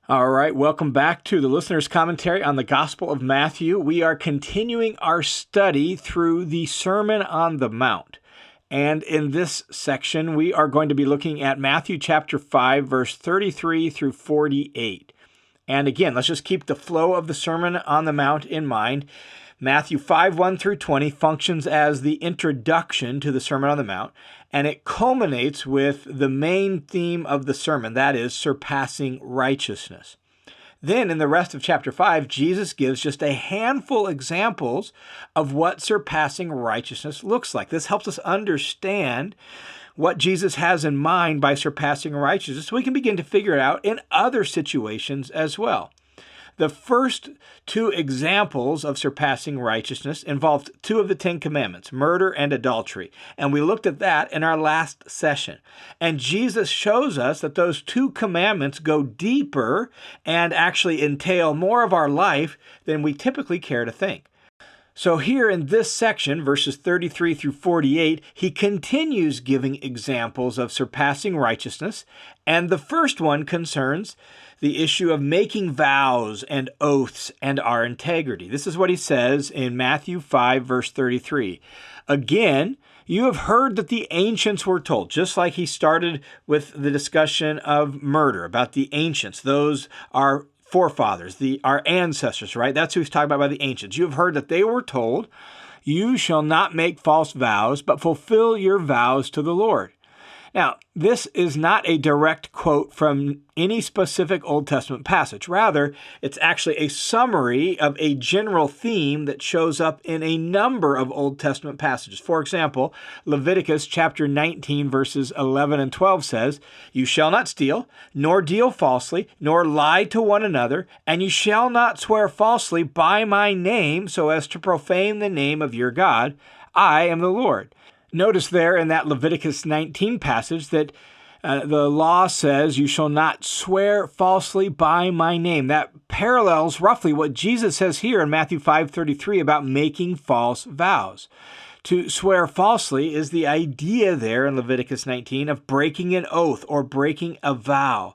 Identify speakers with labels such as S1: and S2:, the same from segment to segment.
S1: All right, welcome back to the listener's commentary on the Gospel of Matthew. We are continuing our study through the Sermon on the Mount. And in this section, we are going to be looking at Matthew chapter 5, verse 33 through 48. And again, let's just keep the flow of the Sermon on the Mount in mind. Matthew 5, 1 through 20 functions as the introduction to the Sermon on the Mount, and it culminates with the main theme of the sermon, that is, surpassing righteousness. Then in the rest of chapter 5, Jesus gives just a handful examples of what surpassing righteousness looks like. This helps us understand what Jesus has in mind by surpassing righteousness, so we can begin to figure it out in other situations as well. The first two examples of surpassing righteousness involved two of the Ten Commandments, murder and adultery. And we looked at that in our last session. And Jesus shows us that those two commandments go deeper and actually entail more of our life than we typically care to think. So here in this section, verses 33 through 48, he continues giving examples of surpassing righteousness. And the first one concerns the issue of making vows and oaths and our integrity. This is what he says in Matthew 5, verse 33. Again, you have heard that the ancients were told, just like he started with the discussion of murder, about the ancients. Those are forefathers, our ancestors, right? That's who he's talking about by the ancients. You have heard that they were told, you shall not make false vows, but fulfill your vows to the Lord. Now, this is not a direct quote from any specific Old Testament passage. Rather, it's actually a summary of a general theme that shows up in a number of Old Testament passages. For example, Leviticus chapter 19, verses 11 and 12 says, you shall not steal, nor deal falsely, nor lie to one another, and you shall not swear falsely by my name so as to profane the name of your God. I am the Lord. Notice there in that Leviticus 19 passage that the law says you shall not swear falsely by my name. That parallels roughly what Jesus says here in Matthew 5:33 about making false vows. To swear falsely is the idea there in Leviticus 19 of breaking an oath or breaking a vow.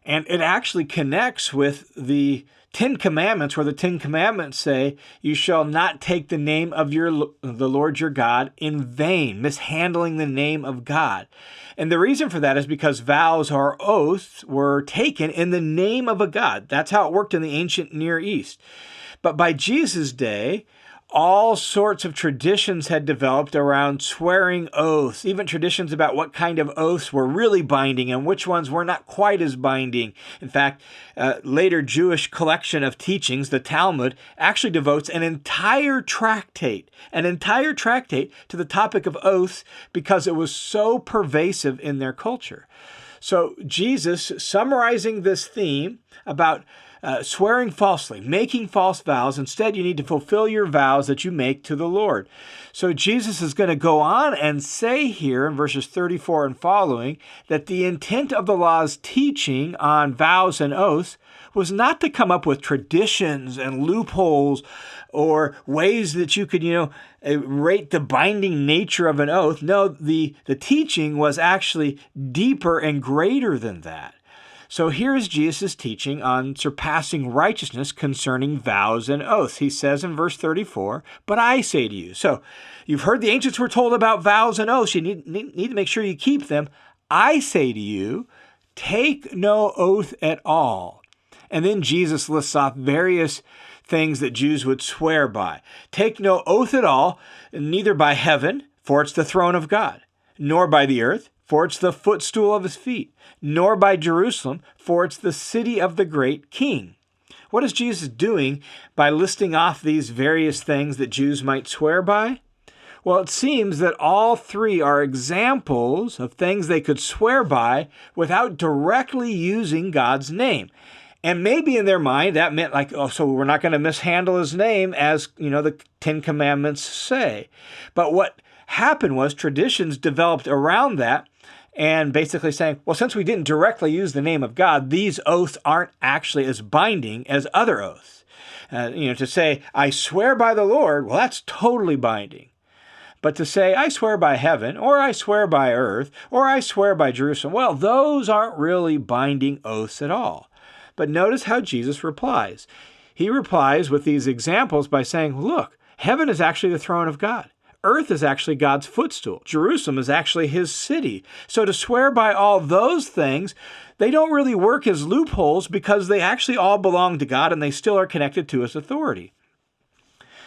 S1: And it actually connects with the Ten Commandments, where the Ten Commandments say, you shall not take the name of the Lord your God in vain, mishandling the name of God. And the reason for that is because vows or oaths were taken in the name of a god. That's how it worked in the ancient Near East. But by Jesus' day, all sorts of traditions had developed around swearing oaths, even traditions about what kind of oaths were really binding and which ones were not quite as binding. In fact, later Jewish collection of teachings, the Talmud, actually devotes an entire tractate to the topic of oaths because it was so pervasive in their culture. So Jesus, summarizing this theme about swearing falsely, making false vows. Instead, you need to fulfill your vows that you make to the Lord. So Jesus is going to go on and say here in verses 34 and following that the intent of the law's teaching on vows and oaths was not to come up with traditions and loopholes or ways that you could, rate the binding nature of an oath. No, the teaching was actually deeper and greater than that. So here is Jesus' teaching on surpassing righteousness concerning vows and oaths. He says in verse 34, but I say to you. So you've heard the ancients were told about vows and oaths. You need to make sure you keep them. I say to you, take no oath at all. And then Jesus lists off various things that Jews would swear by. Take no oath at all, neither by heaven, for it's the throne of God, nor by the earth, for it's the footstool of his feet, nor by Jerusalem, for it's the city of the great king. What is Jesus doing by listing off these various things that Jews might swear by? Well, it seems that all three are examples of things they could swear by without directly using God's name. And maybe in their mind that meant so we're not going to mishandle his name as, the Ten Commandments say. But what happened was traditions developed around that and basically saying, well, since we didn't directly use the name of God, these oaths aren't actually as binding as other oaths. To say, I swear by the Lord, well, that's totally binding. But to say, I swear by heaven, or I swear by earth, or I swear by Jerusalem, well, those aren't really binding oaths at all. But notice how Jesus replies. He replies with these examples by saying, look, heaven is actually the throne of God. Earth is actually God's footstool. Jerusalem is actually his city. So to swear by all those things, they don't really work as loopholes because they actually all belong to God and they still are connected to his authority.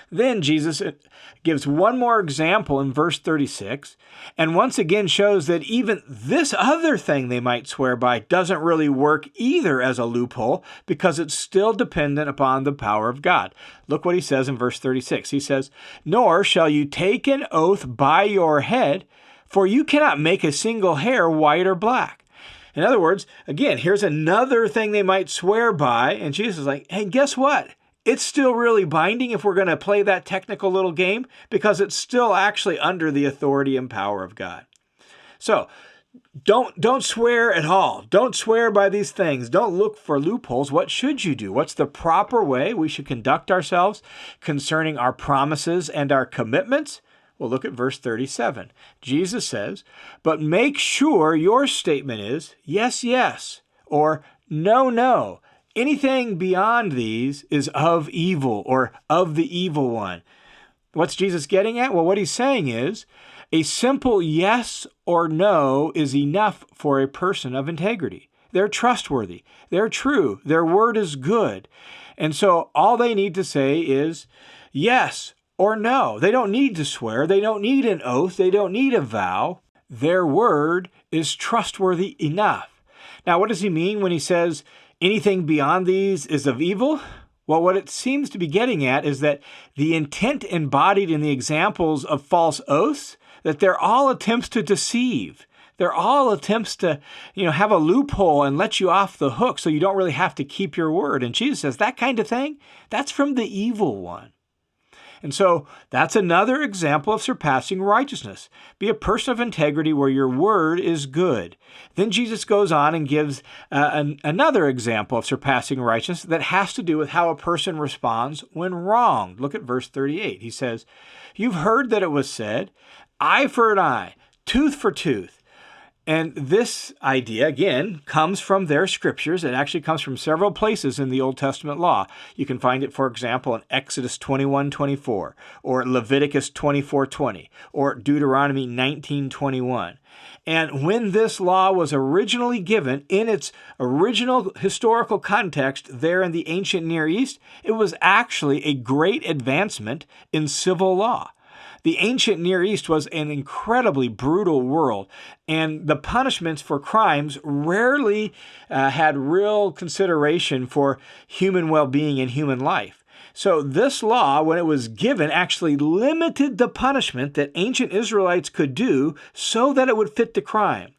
S1: Then Jesus gives one more example in verse 36, and once again shows that even this other thing they might swear by doesn't really work either as a loophole because it's still dependent upon the power of God. Look what he says in verse 36. He says, "Nor shall you take an oath by your head, for you cannot make a single hair white or black." In other words, again, here's another thing they might swear by, and Jesus is like, hey, guess what? It's still really binding if we're going to play that technical little game because it's still actually under the authority and power of God. So don't swear at all. Don't swear by these things. Don't look for loopholes. What should you do? What's the proper way we should conduct ourselves concerning our promises and our commitments? Well, look at verse 37. Jesus says, "But make sure your statement is yes, yes, or no, no. Anything beyond these is of evil or of the evil one." What's Jesus getting at? Well, what he's saying is a simple yes or no is enough for a person of integrity. They're trustworthy. They're true. Their word is good. And so all they need to say is yes or no. They don't need to swear. They don't need an oath. They don't need a vow. Their word is trustworthy enough. Now, what does he mean when he says anything beyond these is of evil? Well, what it seems to be getting at is that the intent embodied in the examples of false oaths, that they're all attempts to deceive. They're all attempts to, have a loophole and let you off the hook so you don't really have to keep your word. And Jesus says that kind of thing, that's from the evil one. And so that's another example of surpassing righteousness. Be a person of integrity where your word is good. Then Jesus goes on and gives another example of surpassing righteousness that has to do with how a person responds when wronged. Look at verse 38. He says, "You've heard that it was said, eye for an eye, tooth for tooth." And this idea, again, comes from their scriptures. It actually comes from several places in the Old Testament law. You can find it, for example, in Exodus 21:24, or Leviticus 24:20, or Deuteronomy 19:21. And when this law was originally given in its original historical context there in the ancient Near East, it was actually a great advancement in civil law. The ancient Near East was an incredibly brutal world, and the punishments for crimes rarely had real consideration for human well-being and human life. So this law, when it was given, actually limited the punishment that ancient Israelites could do so that it would fit the crime.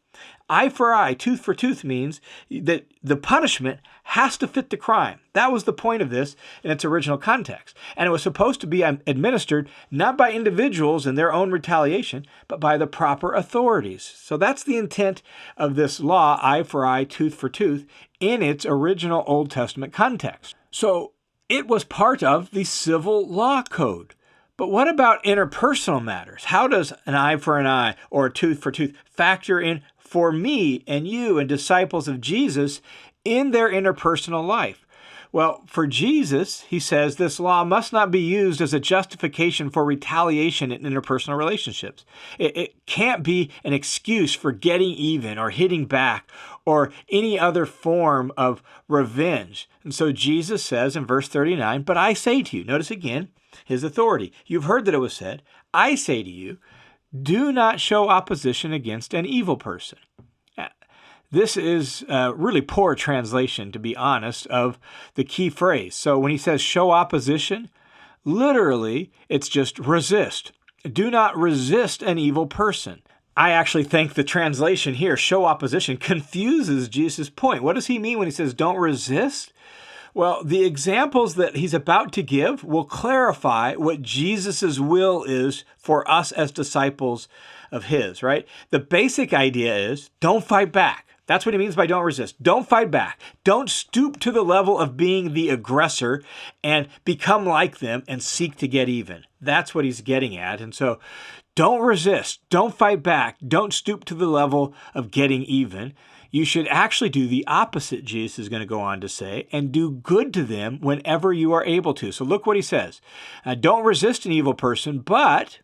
S1: Eye for eye, tooth for tooth means that the punishment has to fit the crime. That was the point of this in its original context. And it was supposed to be administered not by individuals in their own retaliation, but by the proper authorities. So that's the intent of this law, eye for eye, tooth for tooth, in its original Old Testament context. So it was part of the civil law code. But what about interpersonal matters? How does an eye for an eye or a tooth for tooth factor in for me and you and disciples of Jesus in their interpersonal life? Well, for Jesus, he says this law must not be used as a justification for retaliation in interpersonal relationships. It can't be an excuse for getting even or hitting back or any other form of revenge. And so Jesus says in verse 39, "But I say to you," notice again his authority, "You've heard that it was said, I say to you, do not show opposition against an evil person." This is a really poor translation, to be honest, of the key phrase. So when he says show opposition, literally, it's just resist. Do not resist an evil person. I actually think the translation here, show opposition, confuses Jesus' point. What does he mean when he says don't resist? Well, the examples that he's about to give will clarify what Jesus' will is for us as disciples of his, right? The basic idea is don't fight back. That's what he means by don't resist. Don't fight back. Don't stoop to the level of being the aggressor and become like them and seek to get even. That's what he's getting at. And so don't resist. Don't fight back. Don't stoop to the level of getting even. You should actually do the opposite, Jesus is going to go on to say, and do good to them whenever you are able to. So look what he says. Don't resist an evil person, but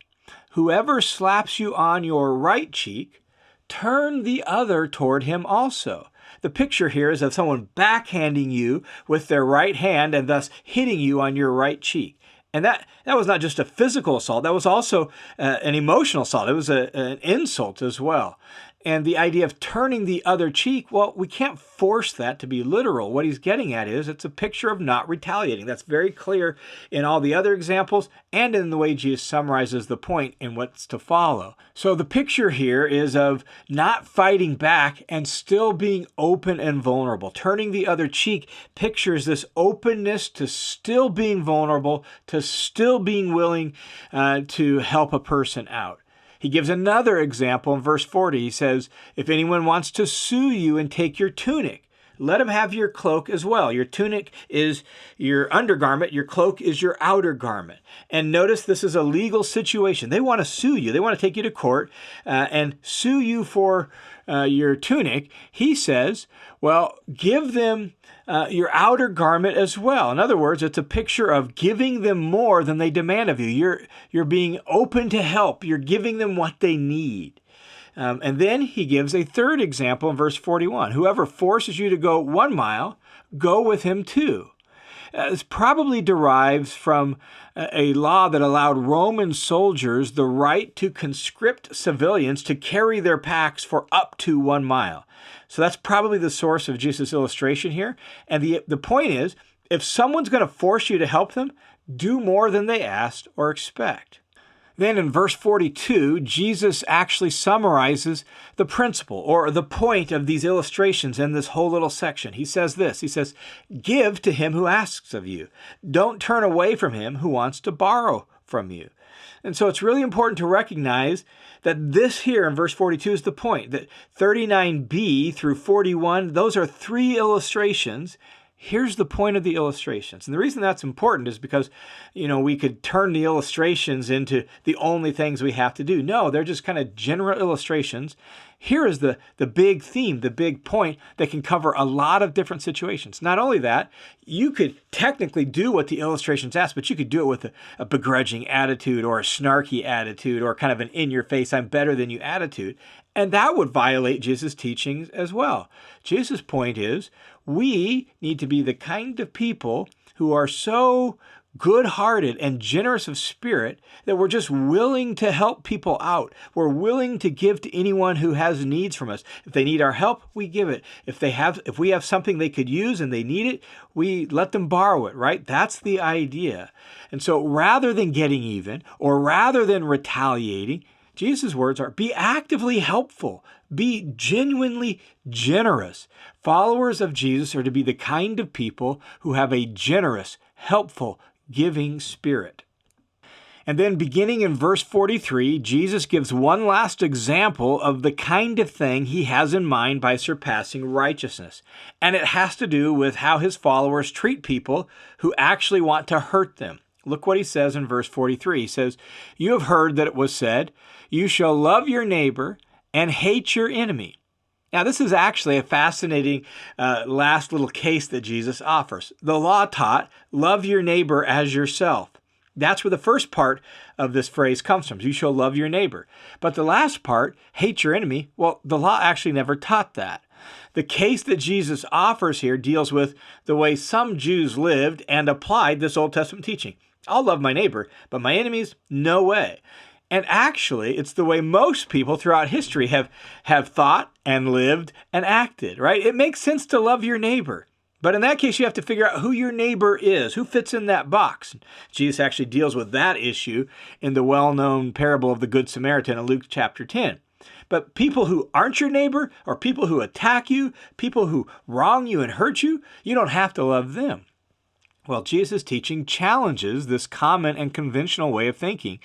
S1: whoever slaps you on your right cheek, turn the other toward him also. The picture here is of someone backhanding you with their right hand and thus hitting you on your right cheek. And that was not just a physical assault, that was also an emotional assault. It was an insult as well. And the idea of turning the other cheek, well, we can't force that to be literal. What he's getting at is it's a picture of not retaliating. That's very clear in all the other examples and in the way Jesus summarizes the point in what's to follow. So the picture here is of not fighting back and still being open and vulnerable. Turning the other cheek pictures this openness to still being vulnerable, to still being willing to help a person out. He gives another example in verse 40. He says, if anyone wants to sue you and take your tunic, let him have your cloak as well. Your tunic is your undergarment. Your cloak is your outer garment. And notice this is a legal situation. They want to sue you. They want to take you to court and sue you for your tunic. He says, well, give them your outer garment as well. In other words, it's a picture of giving them more than they demand of you. You're being open to help. You're giving them what they need. And then he gives a third example in verse 41. Whoever forces you to go 1 mile, go with him 2. This probably derives from a law that allowed Roman soldiers the right to conscript civilians to carry their packs for up to 1 mile. So that's probably the source of Jesus' illustration here. And the point is, if someone's going to force you to help them, do more than they asked or expect. Then in verse 42, Jesus actually summarizes the principle or the point of these illustrations in this whole little section. He says this, he says, give to him who asks of you. Don't turn away from him who wants to borrow from you. And so it's really important to recognize that this here in verse 42 is the point, that 39b through 41, those are 3 illustrations. Here's the point of the illustrations. And the reason that's important is because, we could turn the illustrations into the only things we have to do. No, they're just kind of general illustrations. Here is the big theme, the big point that can cover a lot of different situations. Not only that, you could technically do what the illustrations ask, but you could do it with a begrudging attitude or a snarky attitude or kind of an in-your-face, I'm better than you attitude. And that would violate Jesus' teachings as well. Jesus' point is, we need to be the kind of people who are so good-hearted and generous of spirit that we're just willing to help people out. We're willing to give to anyone who has needs from us. If they need our help, we give it. If we have something they could use and they need it, we let them borrow it, right? That's the idea. And so rather than getting even or rather than retaliating, Jesus' words are, be actively helpful. Be genuinely generous. Followers of Jesus are to be the kind of people who have a generous, helpful, giving spirit. And then beginning in verse 43, Jesus gives one last example of the kind of thing he has in mind by surpassing righteousness. And it has to do with how his followers treat people who actually want to hurt them. Look what he says in verse 43. He says, you have heard that it was said, you shall love your neighbor and hate your enemy. Now, this is actually a fascinating last little case that Jesus offers. The law taught, love your neighbor as yourself. That's where the first part of this phrase comes from. You shall love your neighbor. But the last part, hate your enemy, well, the law actually never taught that. The case that Jesus offers here deals with the way some Jews lived and applied this Old Testament teaching. I'll love my neighbor, but my enemies, no way. And actually, it's the way most people throughout history have thought and lived and acted, right? It makes sense to love your neighbor. But in that case, you have to figure out who your neighbor is, who fits in that box. Jesus actually deals with that issue in the well-known parable of the Good Samaritan in Luke chapter 10. But people who aren't your neighbor, or people who attack you, people who wrong you and hurt you, you don't have to love them. Well, Jesus' teaching challenges this common and conventional way of thinking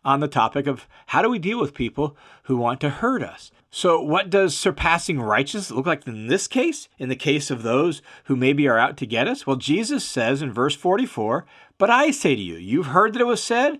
S1: on the topic of how do we deal with people who want to hurt us. So what does surpassing righteousness look like in this case, in the case of those who maybe are out to get us? Well, Jesus says in verse 44, but I say to you, you've heard that it was said,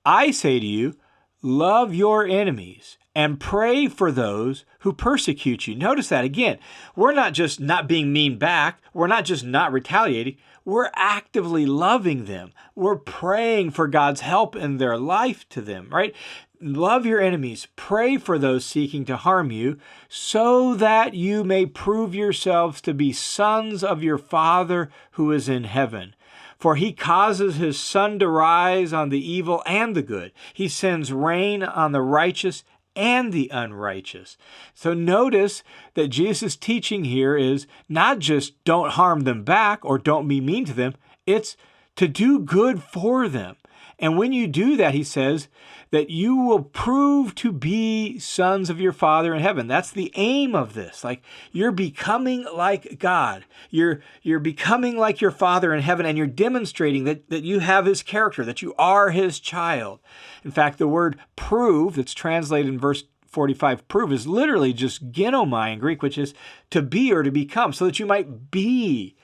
S1: I say to you, love your enemies and pray for those who persecute you. Notice that again. We're not just not being mean back. We're not just not retaliating. We're actively loving them. We're praying for God's help in their life to them, right? Love your enemies. Pray for those seeking to harm you, so that you may prove yourselves to be sons of your Father who is in heaven. For he causes his sun to rise on the evil and the good. He sends rain on the righteous and the unrighteous. So notice that Jesus' teaching here is not just don't harm them back or don't be mean to them. It's to do good for them. And when you do that, he says that you will prove to be sons of your Father in heaven. That's the aim of this. Like, you're becoming like God. You're becoming like your Father in heaven, and you're demonstrating that you have his character, that you are his child. In fact, the word prove, that's translated in verse 45, prove, is literally just ginomai in Greek, which is to be or to become, so that you might be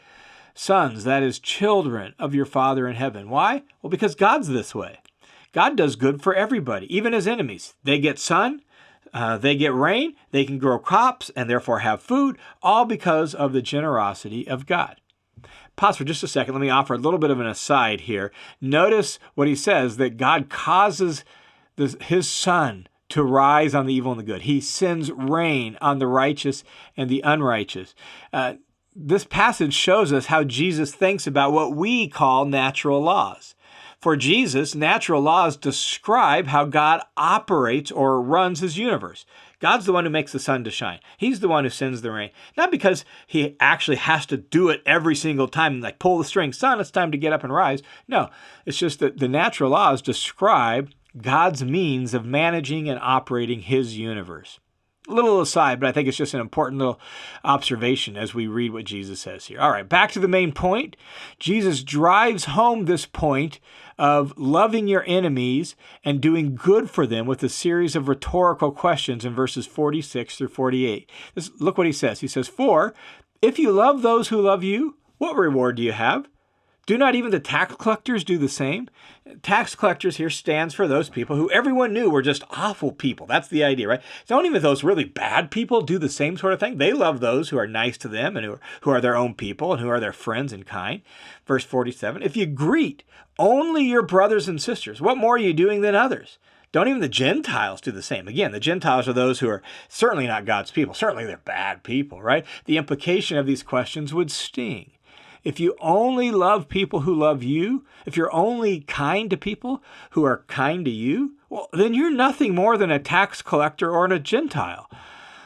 S1: sons, that is, children of your Father in heaven. Why? Well, because God's this way. God does good for everybody, even his enemies. They get sun, they get rain, they can grow crops, and therefore have food, all because of the generosity of God. Pause for just a second. Let me offer a little bit of an aside here. Notice what he says, that God causes his sun to rise on the evil and the good. He sends rain on the righteous and the unrighteous. This passage shows us how Jesus thinks about what we call natural laws. For Jesus, natural laws describe how God operates or runs his universe. God's the one who makes the sun to shine. He's the one who sends the rain. Not because he actually has to do it every single time, like pull the string, sun, it's time to get up and rise. No, it's just that the natural laws describe God's means of managing and operating his universe. A little aside, but I think it's just an important little observation as we read what Jesus says here. All right, back to the main point. Jesus drives home this point of loving your enemies and doing good for them with a series of rhetorical questions in verses 46 through 48. Look what he says. He says, "For if you love those who love you, what reward do you have? Do not even the tax collectors do the same?" Tax collectors here stands for those people who everyone knew were just awful people. That's the idea, right? Don't even those really bad people do the same sort of thing. They love those who are nice to them and who are their own people and who are their friends and kind. Verse 47, "If you greet only your brothers and sisters, what more are you doing than others? Don't even the Gentiles do the same?" Again, the Gentiles are those who are certainly not God's people. Certainly they're bad people, right? The implication of these questions would sting. If you only love people who love you, if you're only kind to people who are kind to you, well, then you're nothing more than a tax collector or a Gentile.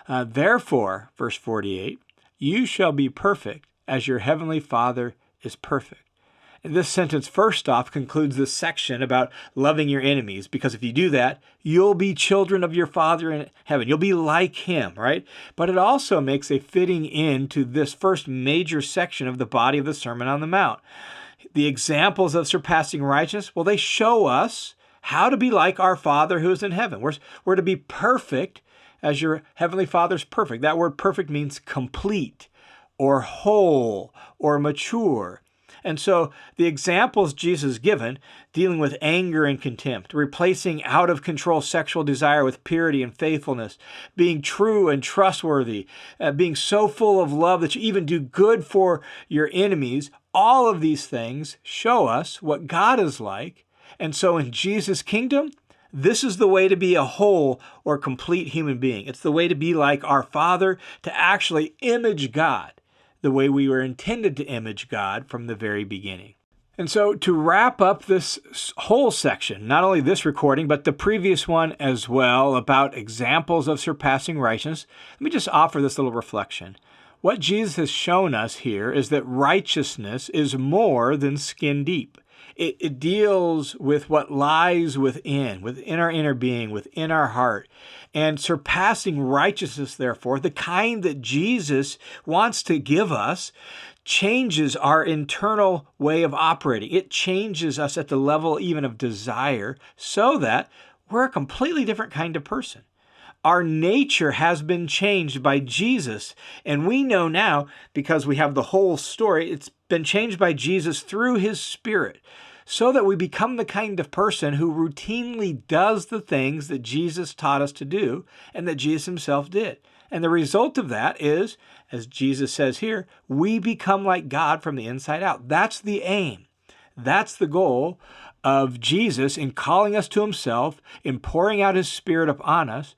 S1: Therefore, verse 48, "you shall be perfect as your heavenly Father is perfect." And this sentence, first off, concludes this section about loving your enemies, because if you do that, you'll be children of your Father in heaven. You'll be like him, right? But it also makes a fitting end to this first major section of the body of the Sermon on the Mount. The examples of surpassing righteousness, well, they show us how to be like our Father who is in heaven. We're to be perfect as your heavenly Father's perfect. That word perfect means complete or whole or mature. And so the examples Jesus given, dealing with anger and contempt, replacing out-of-control sexual desire with purity and faithfulness, being true and trustworthy, being so full of love that you even do good for your enemies, all of these things show us what God is like. And so in Jesus' kingdom, this is the way to be a whole or complete human being. It's the way to be like our Father, to actually image God the way we were intended to image God from the very beginning. And so to wrap up this whole section, not only this recording, but the previous one as well, about examples of surpassing righteousness, let me just offer this little reflection. What Jesus has shown us here is that righteousness is more than skin deep. It deals with what lies within our inner being, within our heart. And surpassing righteousness, therefore, the kind that Jesus wants to give us, changes our internal way of operating. It changes us at the level even of desire, so that we're a completely different kind of person. Our nature has been changed by Jesus, and we know now, because we have the whole story, it's been changed by Jesus through his Spirit. so that we become the kind of person who routinely does the things that Jesus taught us to do and that Jesus himself did. And the result of that is, as Jesus says here, we become like God from the inside out. That's the aim. That's the goal of Jesus in calling us to himself, in pouring out his Spirit upon us.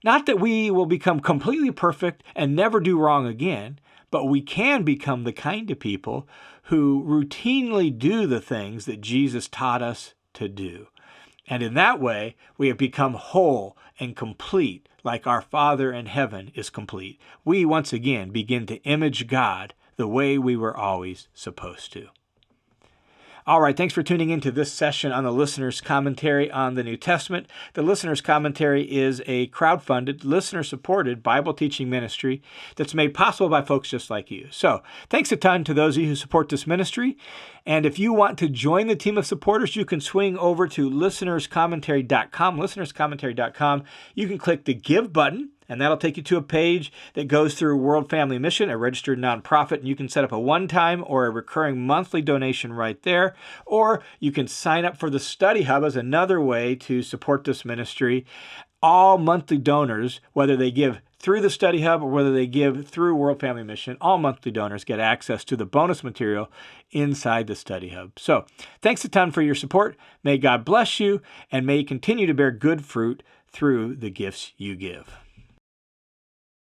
S1: Not that we will become completely perfect and never do wrong again, but we can become the kind of people who routinely do the things that Jesus taught us to do. And in that way, we have become whole and complete, like our Father in heaven is complete. We once again begin to image God the way we were always supposed to. All right, thanks for tuning into this session on the Listener's Commentary on the New Testament. The Listener's Commentary is a crowd-funded, listener-supported Bible teaching ministry that's made possible by folks just like you. So thanks a ton to those of you who support this ministry. And if you want to join the team of supporters, you can swing over to listenerscommentary.com, listenerscommentary.com. You can click the Give button, and that'll take you to a page that goes through World Family Mission, a registered nonprofit, and you can set up a one-time or a recurring monthly donation right there. Or you can sign up for the Study Hub as another way to support this ministry. All monthly donors, whether they give through the Study Hub or whether they give through World Family Mission, all monthly donors get access to the bonus material inside the Study Hub. So thanks a ton for your support. May God bless you, and may you continue to bear good fruit through the gifts you give.